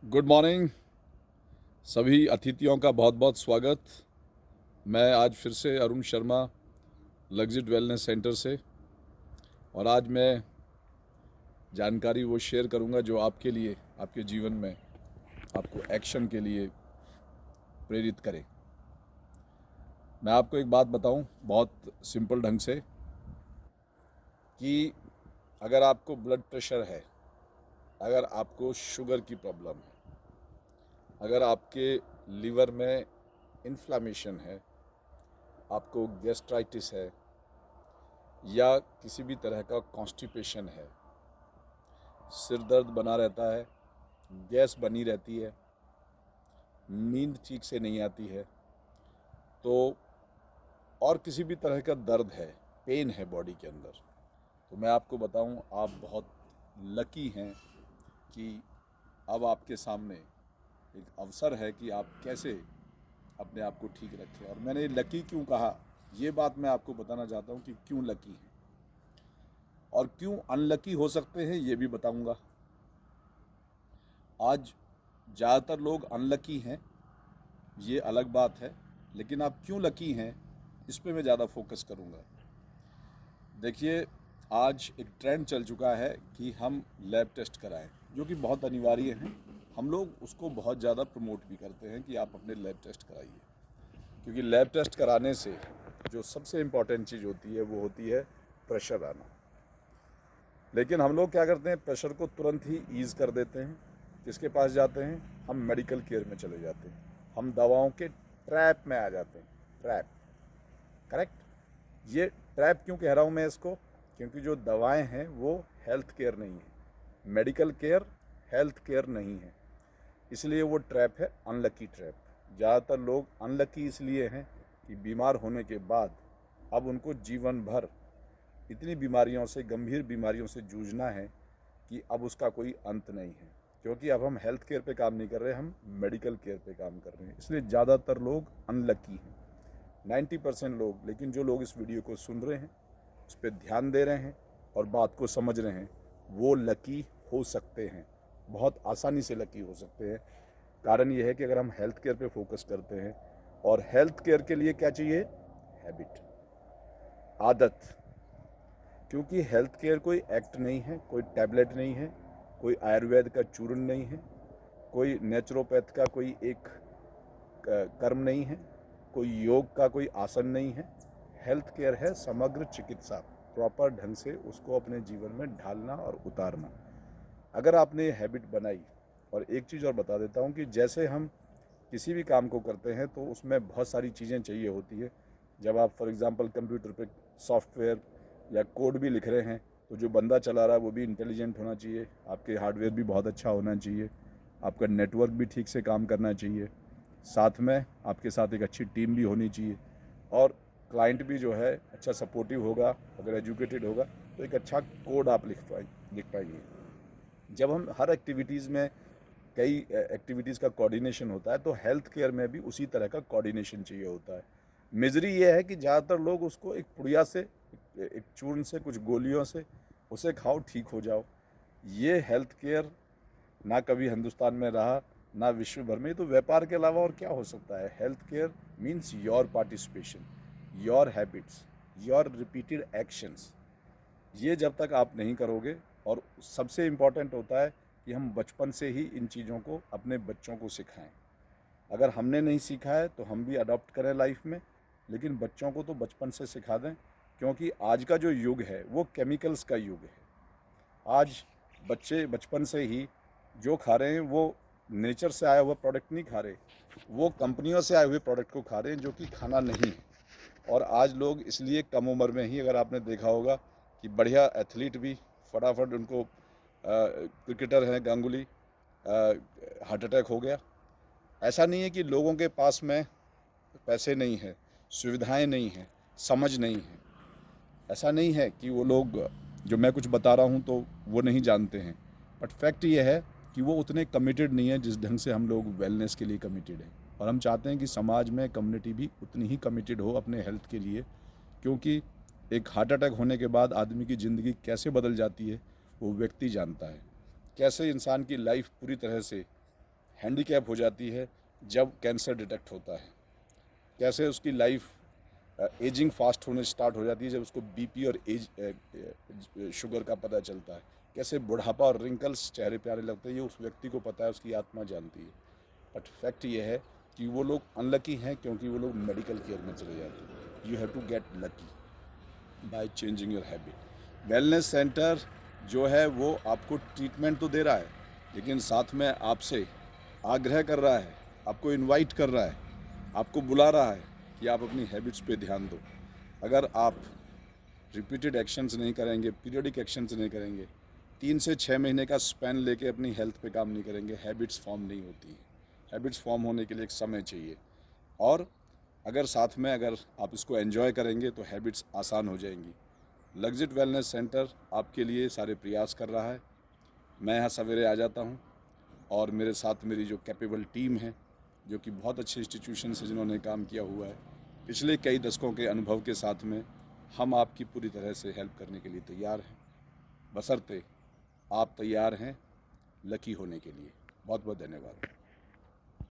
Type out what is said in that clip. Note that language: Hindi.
Good morning. सभी अतिथियों का बहुत बहुत स्वागत। मैं आज फिर से अरुण शर्मा, लग्जिट वेलनेस सेंटर से, और आज मैं जानकारी वो शेयर करूंगा जो आपके लिए, आपके जीवन में आपको एक्शन के लिए प्रेरित करे। मैं आपको एक बात बताऊं बहुत सिंपल ढंग से कि अगर आपको ब्लड प्रेशर है, अगर आपको शुगर की प्रॉब्लम है, अगर आपके लीवर में इन्फ्लामेशन है, आपको गैस्ट्राइटिस है या किसी भी तरह का कॉन्स्टिपेशन है, सिर दर्द बना रहता है, गैस बनी रहती है, नींद ठीक से नहीं आती है, तो और किसी भी तरह का दर्द है, पेन है बॉडी के अंदर, तो मैं आपको बताऊं, आप बहुत लकी हैं कि अब आपके सामने एक अवसर है कि आप कैसे अपने आप को ठीक रखें। और मैंने लकी क्यों कहा, ये बात मैं आपको बताना चाहता हूं कि क्यों लकी हैं और क्यों अनलकी हो सकते हैं, ये भी बताऊंगा। आज ज़्यादातर लोग अनलकी हैं, ये अलग बात है, लेकिन आप क्यों लकी हैं इस पे मैं ज़्यादा फोकस करूँगा। देखिए, आज एक ट्रेंड चल चुका है कि हम लैब टेस्ट कराएं, जो कि बहुत अनिवार्य है। हम लोग उसको बहुत ज़्यादा प्रमोट भी करते हैं कि आप अपने लैब टेस्ट कराइए, क्योंकि लैब टेस्ट कराने से जो सबसे इम्पॉर्टेंट चीज़ होती है वो होती है प्रेशर आना। लेकिन हम लोग क्या करते हैं, प्रेशर को तुरंत ही ईज़ कर देते हैं। किसके पास जाते हैं? हम मेडिकल केयर में चले जाते हैं, हम दवाओं के ट्रैप में आ जाते हैं। Trap, correct. ये ट्रैप क्यों कह रहा हूँ मैं इसको? क्योंकि जो दवाएं हैं वो हेल्थ केयर नहीं है, मेडिकल केयर हेल्थ केयर नहीं है, इसलिए वो ट्रैप है, अनलकी ट्रैप। ज़्यादातर लोग अनलकी इसलिए हैं कि बीमार होने के बाद अब उनको जीवन भर इतनी बीमारियों से, गंभीर बीमारियों से जूझना है कि अब उसका कोई अंत नहीं है, क्योंकि अब हम हेल्थ केयर पे काम नहीं कर रहे, हम मेडिकल केयर पे काम कर रहे हैं। इसलिए ज़्यादातर लोग अनलकी हैं, 90% लोग। लेकिन जो लोग इस वीडियो को सुन रहे हैं, उस पर ध्यान दे रहे हैं और बात को समझ रहे हैं, वो लकी हो सकते हैं, बहुत आसानी से लकी हो सकते हैं। कारण ये है कि अगर हम हेल्थ केयर पे फोकस करते हैं, और हेल्थ केयर के लिए क्या चाहिए? हैबिट, आदत। क्योंकि हेल्थ केयर कोई एक्ट नहीं है, कोई टैबलेट नहीं है, कोई आयुर्वेद का चूर्ण नहीं है, कोई नेचुरोपैथ का कोई एक कर्म नहीं है, कोई योग का कोई आसन नहीं है। हेल्थ केयर है समग्र चिकित्सा, प्रॉपर ढंग से उसको अपने जीवन में ढालना और उतारना। अगर आपने ये हैबिट बनाई, और एक चीज़ और बता देता हूँ कि जैसे हम किसी भी काम को करते हैं तो उसमें बहुत सारी चीज़ें चाहिए होती है। जब आप फॉर एग्जांपल कंप्यूटर पे सॉफ्टवेयर या कोड भी लिख रहे हैं, तो जो बंदा चला रहा है वो भी इंटेलिजेंट होना चाहिए, आपके हार्डवेयर भी बहुत अच्छा होना चाहिए, आपका नेटवर्क भी ठीक से काम करना चाहिए, साथ में आपके साथ एक अच्छी टीम भी होनी चाहिए, और क्लाइंट भी जो है अच्छा सपोर्टिव होगा, अगर एजुकेटेड होगा तो एक अच्छा कोड आप लिख पाएंगे। जब हम हर एक्टिविटीज़ में कई एक्टिविटीज़ का कोऑर्डिनेशन होता है, तो हेल्थ केयर में भी उसी तरह का कोऑर्डिनेशन चाहिए होता है। मिजरी ये है कि ज़्यादातर लोग उसको एक पुड़िया से, एक चूर्ण से, कुछ गोलियों से उसे खाओ ठीक हो जाओ। ये हेल्थ केयर ना कभी हिंदुस्तान में रहा, ना विश्व भर में। तो व्यापार के अलावा और क्या हो सकता है? Health care means your participation, your habits, your repeated actions. ये जब तक आप नहीं करोगे, और सबसे इम्पॉर्टेंट होता है कि हम बचपन से ही इन चीज़ों को अपने बच्चों को सिखाएं। अगर हमने नहीं सीखा है तो हम भी अडॉप्ट करें लाइफ में, लेकिन बच्चों को तो बचपन से सिखा दें, क्योंकि आज का जो युग है वो केमिकल्स का युग है। आज बच्चे बचपन से ही जो खा रहे हैं वो नेचर से आया हुआ प्रोडक्ट नहीं खा रहे, वो कंपनियों से आए हुए प्रोडक्ट को खा रहे हैं, जो कि खाना नहीं है। और आज लोग इसलिए कम उम्र में ही, अगर आपने देखा होगा कि बढ़िया एथलीट भी फटाफट उनको, क्रिकेटर हैं गांगुली, हार्ट अटैक हो गया। ऐसा नहीं है कि लोगों के पास में पैसे नहीं है, सुविधाएं नहीं हैं, समझ नहीं है। ऐसा नहीं है कि वो लोग, जो मैं कुछ बता रहा हूँ तो वो नहीं जानते हैं, बट फैक्ट ये है कि वो उतने कमिटेड नहीं है जिस ढंग से हम लोग वेलनेस के लिए कमिटेड हैं। और हम चाहते हैं कि समाज में कम्युनिटी भी उतनी ही कमिटेड हो अपने हेल्थ के लिए, क्योंकि एक हार्ट अटैक होने के बाद आदमी की ज़िंदगी कैसे बदल जाती है वो व्यक्ति जानता है। कैसे इंसान की लाइफ पूरी तरह से हैंडीकैप हो जाती है जब कैंसर डिटेक्ट होता है, कैसे उसकी लाइफ एजिंग फास्ट होने स्टार्ट हो जाती है जब उसको बीपी और शुगर का पता चलता है, कैसे बुढ़ापा और रिंकल्स चेहरे पे आने लगते हैं, ये उस व्यक्ति को पता है, उसकी आत्मा जानती है। बट फैक्ट ये है कि वो लोग अनलकी हैं क्योंकि वो लोग मेडिकल केयर में चले जाते हैं। You have to get lucky by changing your habit. Wellness centre जो है वो आपको ट्रीटमेंट तो दे रहा है, लेकिन साथ में आपसे आग्रह कर रहा है, आपको इनवाइट कर रहा है, आपको बुला रहा है कि आप अपनी हैबिट्स पे ध्यान दो। अगर आप रिपीटेड एक्शंस नहीं करेंगे, पीरियडिक एक्शंस नहीं करेंगे, 3 से 6 महीने का स्पैन लेके अपनी हेल्थ पे काम नहीं करेंगे, हैबिट्स फॉर्म नहीं होती। हैबिट्स फॉर्म होने के लिए एक समय चाहिए, और अगर साथ में अगर आप इसको एंजॉय करेंगे तो हैबिट्स आसान हो जाएंगी। लग्जिट वेलनेस सेंटर आपके लिए सारे प्रयास कर रहा है। मैं यहाँ सवेरे आ जाता हूँ और मेरे साथ मेरी जो कैपेबल टीम है, जो कि बहुत अच्छे इंस्टीट्यूशन से जिन्होंने काम किया हुआ है, पिछले कई दशकों के अनुभव के साथ में हम आपकी पूरी तरह से हेल्प करने के लिए तैयार हैं, बशर्ते आप तैयार हैं लकी होने के लिए। बहुत बहुत धन्यवाद।